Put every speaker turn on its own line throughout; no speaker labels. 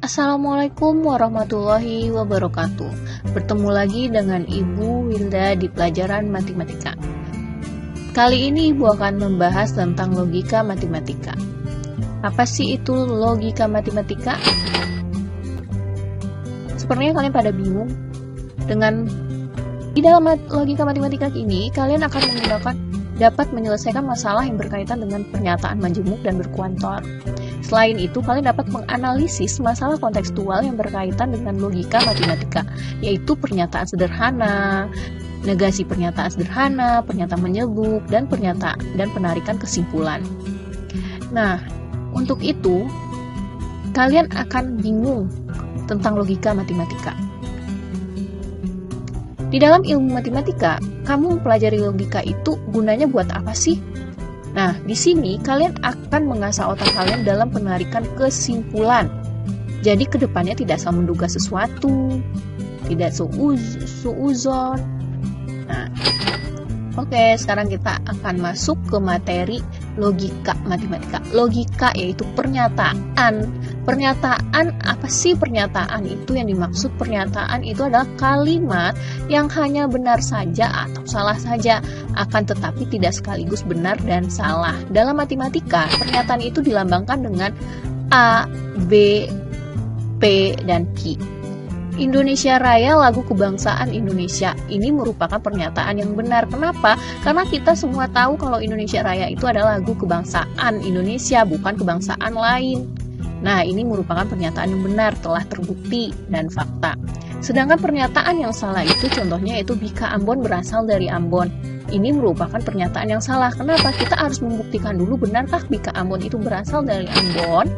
Assalamualaikum warahmatullahi wabarakatuh. Bertemu lagi dengan Ibu Wilda di pelajaran matematika. Kali ini Ibu akan membahas tentang logika matematika. Apa sih itu logika matematika? Sepertinya kalian pada bingung. Di dalam logika matematika ini, kalian akan dapat menyelesaikan masalah yang berkaitan dengan pernyataan majemuk dan berkuantor. Selain itu, kalian dapat menganalisis masalah kontekstual yang berkaitan dengan logika matematika, yaitu pernyataan sederhana, negasi pernyataan sederhana, pernyataan menyebut, dan penarikan kesimpulan. Nah, untuk itu, kalian akan bingung tentang logika matematika. Di dalam ilmu matematika, kamu mempelajari logika itu gunanya buat apa sih? Nah, di sini kalian akan mengasah otak kalian dalam penarikan kesimpulan. Jadi kedepannya tidak salah menduga sesuatu, tidak suuzon. Nah, oke, sekarang kita akan masuk ke materi logika matematika. Logika yaitu pernyataan. Pernyataan, apa sih pernyataan itu? Yang dimaksud pernyataan itu adalah kalimat yang hanya benar saja atau salah saja, akan tetapi tidak sekaligus benar dan salah. Dalam matematika, pernyataan itu dilambangkan dengan A, B, P, dan Q. Indonesia Raya, lagu kebangsaan Indonesia. Ini merupakan pernyataan yang benar. Kenapa? Karena kita semua tahu kalau Indonesia Raya itu adalah lagu kebangsaan Indonesia, bukan kebangsaan lain. Nah, ini merupakan pernyataan yang benar, telah terbukti dan fakta. Sedangkan pernyataan yang salah itu contohnya yaitu Bika Ambon berasal dari Ambon. Ini merupakan pernyataan yang salah. Kenapa? Kita harus membuktikan dulu benarkah Bika Ambon itu berasal dari Ambon.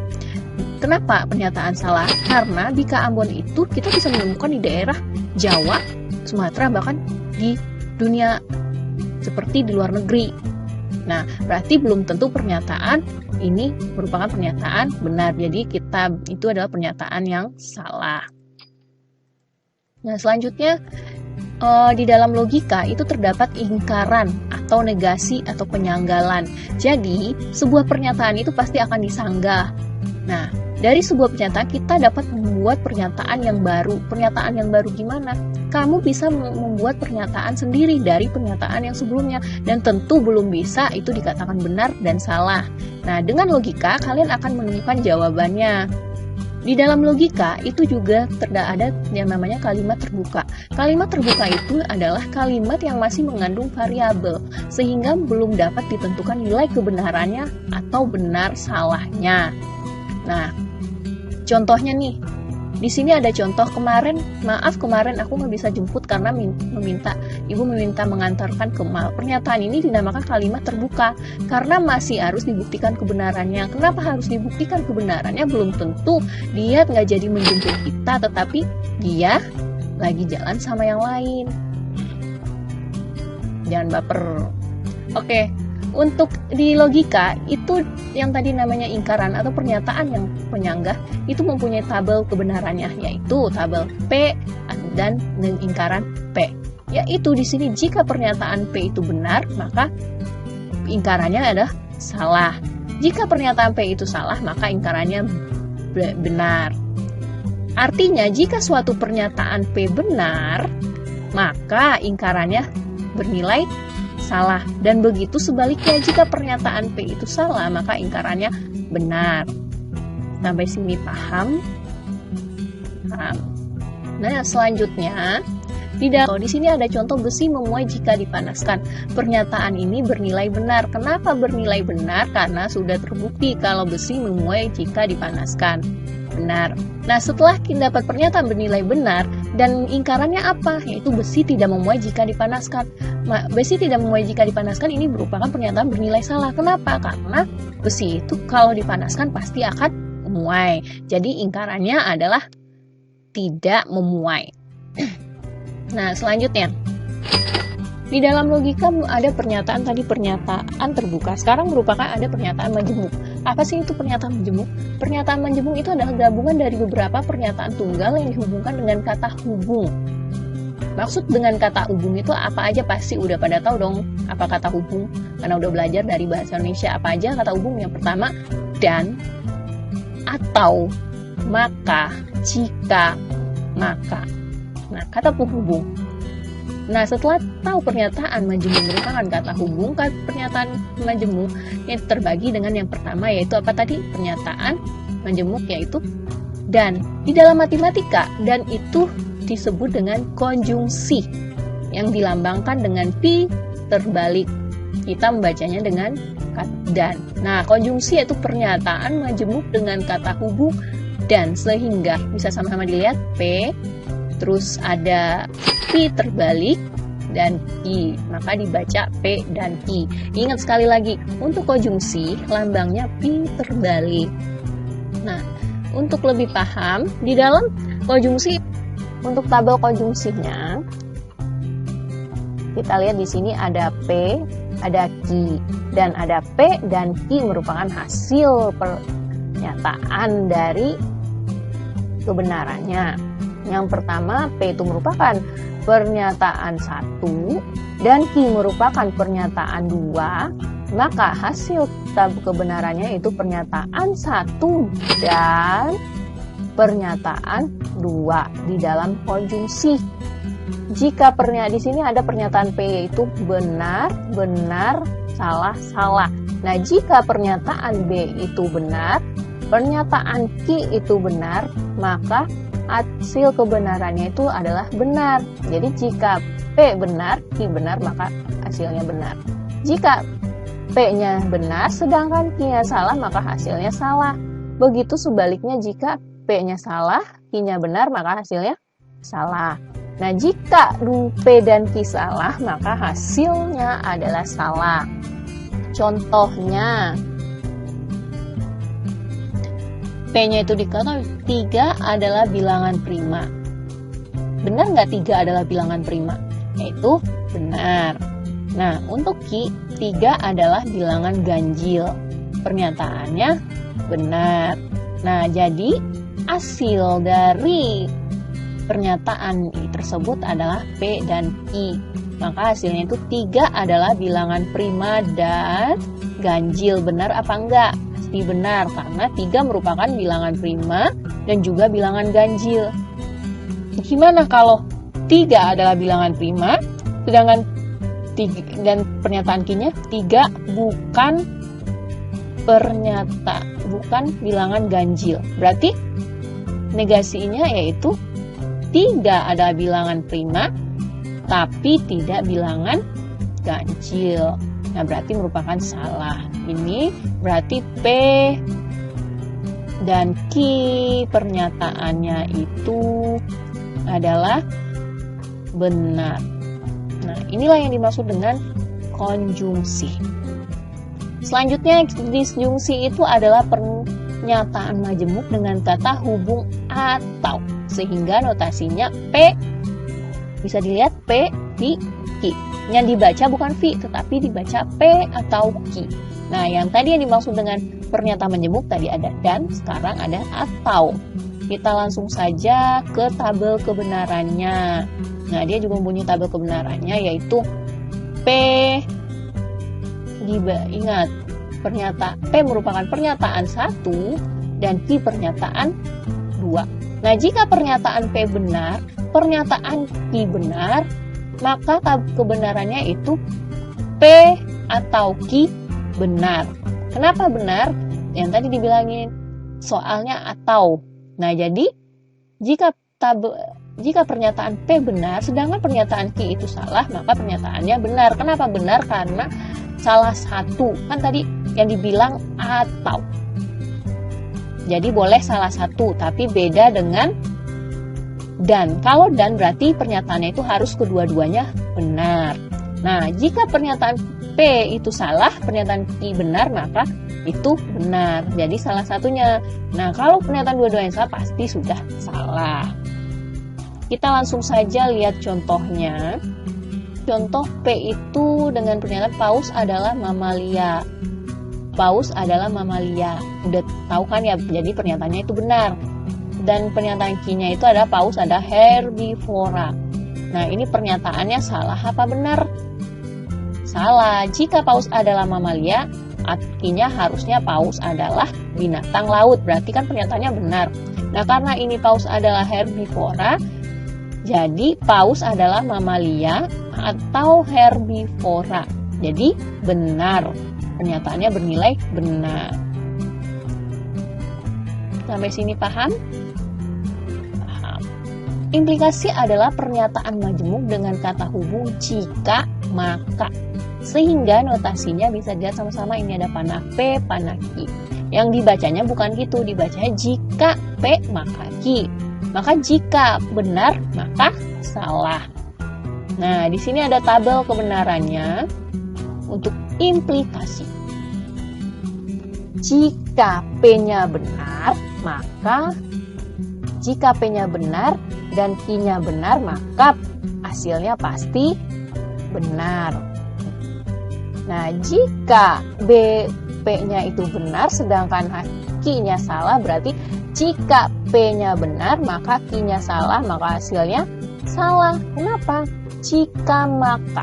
Kenapa pernyataan salah? Karena Bika Ambon itu kita bisa menemukan di daerah Jawa, Sumatera, bahkan di dunia seperti di luar negeri. Nah, berarti belum tentu pernyataan ini merupakan pernyataan benar. Jadi itu adalah pernyataan yang salah. Nah, selanjutnya di dalam logika itu terdapat ingkaran atau negasi atau penyanggalan. Jadi, sebuah pernyataan itu pasti akan disanggah. Nah, dari sebuah pernyataan kita dapat membuat pernyataan yang baru. Pernyataan yang baru gimana? Kamu bisa membuat pernyataan sendiri dari pernyataan yang sebelumnya, dan tentu belum bisa itu dikatakan benar dan salah. Nah, dengan logika kalian akan menemukan jawabannya. Di dalam logika itu juga ada yang namanya kalimat terbuka. Kalimat terbuka itu adalah kalimat yang masih mengandung variabel, sehingga belum dapat ditentukan nilai kebenarannya atau benar salahnya. Nah, contohnya nih, di sini ada contoh kemarin aku nggak bisa jemput karena ibu meminta mengantarkan ke mal. Pernyataan ini dinamakan kalimat terbuka karena masih harus dibuktikan kebenarannya. Kenapa harus dibuktikan kebenarannya? Belum tentu dia nggak jadi menjemput kita, tetapi dia lagi jalan sama yang lain. Jangan baper. Oke. Untuk di logika itu yang tadi namanya ingkaran atau pernyataan yang penyanggah itu mempunyai tabel kebenarannya, yaitu tabel P dan ingkaran P. Yaitu di sini jika pernyataan P itu benar, maka ingkarannya adalah salah. Jika pernyataan P itu salah, maka ingkarannya benar. Artinya jika suatu pernyataan P benar, maka ingkarannya bernilai salah, dan begitu sebaliknya jika pernyataan P itu salah maka ingkarannya benar. Sampai sini paham? Nah, selanjutnya di sini ada contoh besi memuai jika dipanaskan. Pernyataan ini bernilai benar. Kenapa bernilai benar? Karena sudah terbukti kalau besi memuai jika dipanaskan. Benar. Nah, setelah kita dapat pernyataan bernilai benar dan ingkarannya apa? Yaitu besi tidak memuai jika dipanaskan. Besi tidak memuai jika dipanaskan ini merupakan pernyataan bernilai salah. Kenapa? Karena besi itu kalau dipanaskan pasti akan memuai. Jadi ingkarannya adalah tidak memuai. Nah, selanjutnya di dalam logika ada pernyataan terbuka. Sekarang merupakan ada pernyataan majemuk. Apa sih itu pernyataan majemuk? Pernyataan majemuk itu adalah gabungan dari beberapa pernyataan tunggal yang dihubungkan dengan kata hubung. Maksud dengan kata hubung itu apa aja? Pasti udah pada tahu dong apa kata hubung, karena udah belajar dari bahasa Indonesia. Apa aja kata hubung? Yang pertama, dan, atau, maka, jika, maka. Nah, kata penghubung. Nah, setelah tahu pernyataan majemuk merupakan kata hubung, pernyataan majemuk yang terbagi dengan yang pertama yaitu apa tadi? Pernyataan majemuk yaitu dan. Di dalam matematika, dan itu disebut dengan konjungsi yang dilambangkan dengan pi terbalik. Kita membacanya dengan kata dan. Nah, konjungsi yaitu pernyataan majemuk dengan kata hubung dan, sehingga bisa sama-sama dilihat P, terus ada pi terbalik dan ki, maka dibaca P dan ki. Ingat sekali lagi, untuk konjungsi lambangnya pi terbalik. Nah, untuk lebih paham, di dalam konjungsi, untuk tabel konjungsinya, kita lihat di sini ada P, ada ki, dan ada P dan ki merupakan hasil pernyataan dari kebenarannya. Yang pertama, P itu merupakan pernyataan 1 dan Q merupakan pernyataan 2, maka hasil kebenarannya itu pernyataan 1 dan pernyataan 2 di dalam konjungsi. Jika di sini ada pernyataan P yaitu benar, benar, salah, salah. Nah, jika pernyataan B itu benar, pernyataan Q itu benar, maka hasil kebenarannya itu adalah benar. Jadi jika P benar, Q benar, maka hasilnya benar. Jika P-nya benar, sedangkan Q-nya salah, maka hasilnya salah. Begitu sebaliknya, jika P-nya salah, Q-nya benar, maka hasilnya salah. Nah, jika P dan Q salah, maka hasilnya adalah salah. Contohnya, P-nya itu dikatakan 3 adalah bilangan prima. Benar nggak 3 adalah bilangan prima? Yaitu benar. Nah, untuk Q, 3 adalah bilangan ganjil. Pernyataannya benar. Nah, jadi hasil dari pernyataan tersebut adalah P dan Q. Maka hasilnya itu 3 adalah bilangan prima dan ganjil. Benar apa enggak? Pasti benar, karena 3 merupakan bilangan prima dan juga bilangan ganjil. Gimana kalau 3 adalah bilangan prima, sedangkan 3, dan pernyataan Q-nya 3 bukan bilangan ganjil. Berarti negasinya yaitu 3 adalah bilangan prima, tapi tidak bilangan ganjil. Nah, berarti merupakan salah. Ini berarti P dan Q pernyataannya itu adalah benar. Nah, inilah yang dimaksud dengan konjungsi. Selanjutnya, disjungsi itu adalah pernyataan majemuk dengan kata hubung atau, sehingga notasinya P, bisa dilihat P, V, Q. Yang dibaca bukan V, tetapi dibaca P atau Q. Nah, yang tadi yang dimaksud dengan pernyataan majemuk tadi ada dan, sekarang ada atau. Kita langsung saja ke tabel kebenarannya. Nah, dia juga mempunyai tabel kebenarannya yaitu P. Ingat, P merupakan pernyataan 1 dan Q pernyataan 2. Nah, jika pernyataan P benar, pernyataan Q benar, maka kebenarannya itu P atau Q benar. Kenapa benar? Yang tadi dibilangin soalnya atau. Nah, jadi jika pernyataan P benar, sedangkan pernyataan Q itu salah, maka pernyataannya benar. Kenapa benar? Karena salah satu. Kan tadi yang dibilang atau. Jadi boleh salah satu, tapi beda dengan dan. Kalau dan berarti pernyataannya itu harus kedua-duanya benar. Nah, jika pernyataan P itu salah, pernyataan Q benar, maka itu benar. Jadi salah satunya. Nah, kalau pernyataan dua-duanya salah, pasti sudah salah. Kita langsung saja lihat contohnya. Contoh P itu dengan pernyataan paus adalah mamalia. Paus adalah mamalia. Udah tahu kan ya, jadi pernyataannya itu benar. Dan pernyataan Q-nya itu adalah paus adalah herbivora. Nah, ini pernyataannya salah apa benar? Salah. Jika paus adalah mamalia, artinya harusnya paus adalah binatang laut. Berarti kan pernyataannya benar. Nah, karena ini paus adalah herbivora, jadi paus adalah mamalia atau herbivora. Jadi benar. Pernyataannya bernilai benar. Sampai sini paham? Paham. Implikasi adalah pernyataan majemuk dengan kata hubung jika, maka. Sehingga notasinya bisa dilihat sama-sama, ini ada panah P, panah Q. Yang dibacanya bukan gitu, dibacanya jika P maka Q. Maka jika benar maka salah. Nah, di sini ada tabel kebenarannya untuk implikasi. Jika P-nya benar, maka jika P-nya benar dan Q-nya benar, maka hasilnya pasti benar. Nah, jika P-nya itu benar sedangkan Q-nya salah, berarti jika P-nya benar maka Q-nya salah, maka hasilnya salah. Kenapa? Jika maka.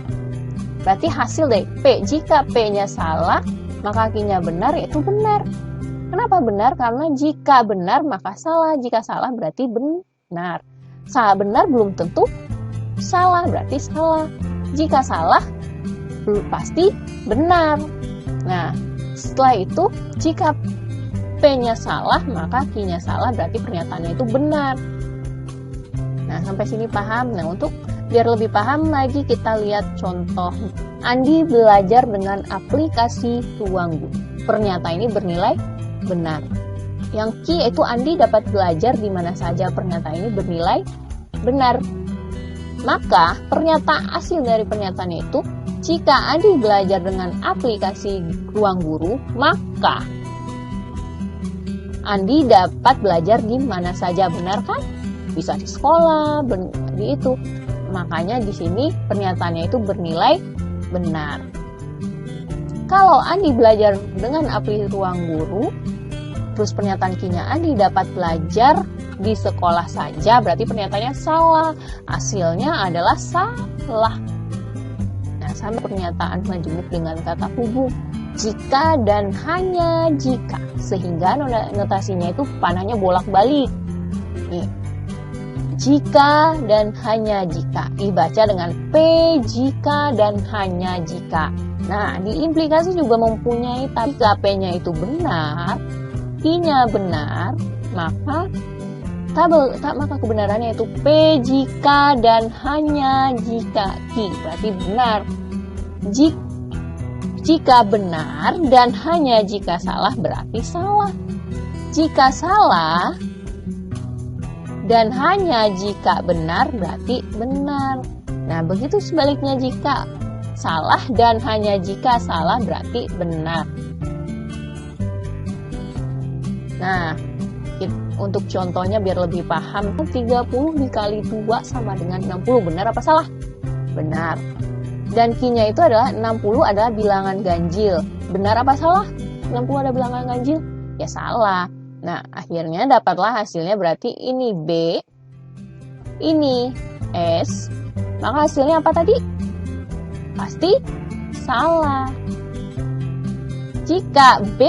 Berarti hasil dari P, jika P-nya salah maka Q-nya benar, yaitu benar. Kenapa benar? Karena jika benar maka salah, jika salah berarti benar. Salah benar belum tentu salah, berarti salah. Jika salah pasti benar. Nah, setelah itu jika P-nya salah maka Q-nya salah, berarti pernyataannya itu benar. Nah, sampai sini paham? Nah, untuk biar lebih paham lagi kita lihat contoh. Andi belajar dengan aplikasi ruang guru. Pernyataan ini bernilai benar. Yang Q itu Andi dapat belajar di mana saja. Pernyataan ini bernilai benar. Maka pernyataan hasil dari pernyataannya itu, jika Andi belajar dengan aplikasi ruang guru, maka Andi dapat belajar di mana saja. Benar kan? Bisa di sekolah, di itu. Makanya di sini pernyataannya itu bernilai benar. Kalau Andi belajar dengan aplikasi ruang guru, terus pernyataan Q-nya Andi dapat belajar di sekolah saja, berarti pernyataannya salah. Hasilnya adalah salah. Nah, sama pernyataan majemuk dengan kata hubung jika dan hanya jika, sehingga notasinya itu panahnya bolak-balik. Nih, jika dan hanya jika dibaca dengan P, jika dan hanya jika. Nah, di implikasi juga mempunyai jika P-nya itu benar, Q-nya benar, maka kebenarannya itu P jika dan hanya jika Q, berarti benar. Jika benar dan hanya jika salah, berarti salah. Jika salah dan hanya jika benar, berarti benar. Nah, begitu sebaliknya, jika salah dan hanya jika salah, berarti benar. Nah, untuk contohnya biar lebih paham, 30 dikali 2 sama dengan 60, benar apa salah? Benar. Dan Q-nya itu adalah 60 adalah bilangan ganjil. Benar apa salah? 60 ada bilangan ganjil? Ya salah. Nah, akhirnya dapatlah hasilnya, berarti ini B, ini S. Maka hasilnya apa tadi? Pasti salah. Jika B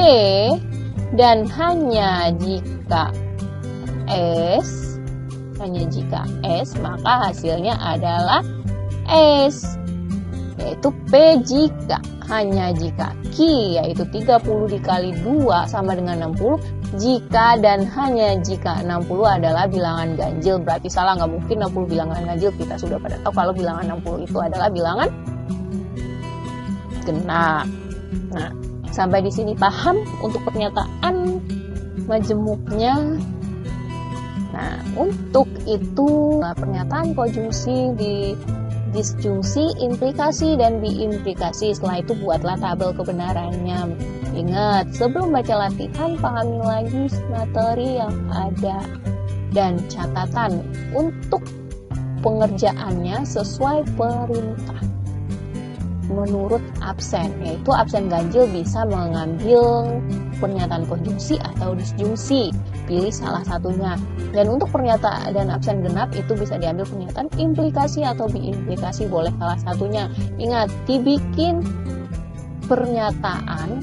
dan hanya jika S, maka hasilnya adalah S, yaitu P jika hanya jika. Q yaitu 30 dikali 2 sama dengan 60. Jika dan hanya jika 60 adalah bilangan ganjil, berarti salah, nggak mungkin 60 bilangan ganjil. Kita sudah pada tahu kalau bilangan 60 itu adalah bilangan genap. Nah, sampai di sini paham untuk pernyataan majemuknya. Nah, untuk itu pernyataan konjungsi, disjungsi, implikasi, dan biimplikasi. Setelah itu buatlah tabel kebenarannya. Ingat, sebelum baca latihan, pahami lagi materi yang ada. Dan catatan untuk pengerjaannya sesuai perintah. Menurut absen, yaitu absen ganjil bisa mengambil pernyataan konjungsi atau disjungsi. Pilih salah satunya. Dan untuk pernyataan dan absen genap itu bisa diambil pernyataan implikasi atau biimplikasi, boleh salah satunya. Ingat, dibikin pernyataan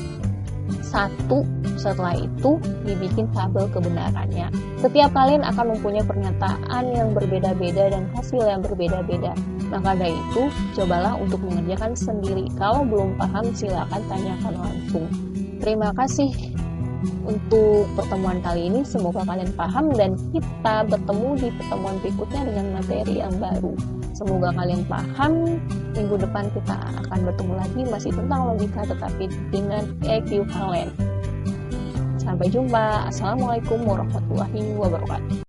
satu, setelah itu dibikin tabel kebenarannya. Setiap kalian akan mempunyai pernyataan yang berbeda-beda dan hasil yang berbeda-beda. Maka dari itu, cobalah untuk mengerjakan sendiri. Kalau belum paham, silakan tanyakan langsung. Terima kasih untuk pertemuan kali ini. Semoga kalian paham dan kita bertemu di pertemuan berikutnya dengan materi yang baru. Semoga kalian paham. Minggu depan kita akan bertemu lagi masih tentang logika tetapi dengan equivalent. Sampai jumpa. Assalamualaikum warahmatullahi wabarakatuh.